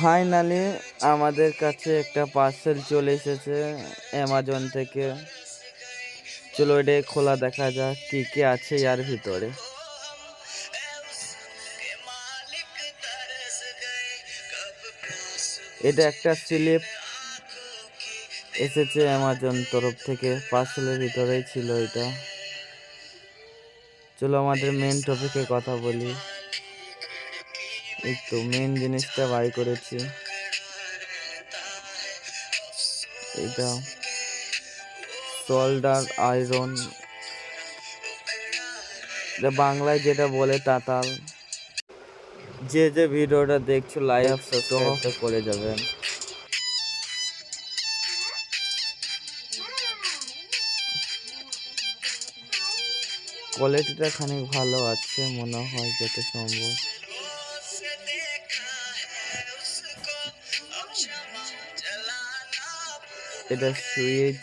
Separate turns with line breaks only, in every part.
Finally আমাদের কাছে একটা পার্সেল চলে এসেছে অ্যামাজন থেকে। চলো এটা খোলা দেখা যাক কি কি আছে এর ভিতরে। এটা একটা স্লিপ এসেছে অ্যামাজন তরফ থেকে, পার্সেলের ভিতরেই ছিল এটা। চলো আমাদের মেন টপিকে কথা বলি। এই তো মেন জিনিসটা বাই করেছি, এটা সোল্ডার আয়রন, বাংলায় যেটা বলে তাতাল। যে ভিডিওটা দেখছো লাইক সাবস্ক্রাইব করে যাবেন। কোয়ালিটিটা খানিক ভালো আছে মনে হয় যত সম্ভব। এটা সুইচ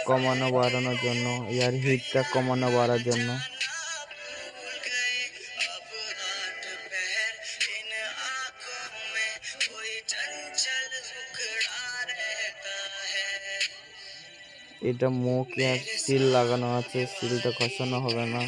কমানো বাড়ানোর জন্য, এর হিটটা কমানো বাড়ার জন্য। এটা মুখ আর সিল লাগানো আছে, সিলটা খসানো হবে না।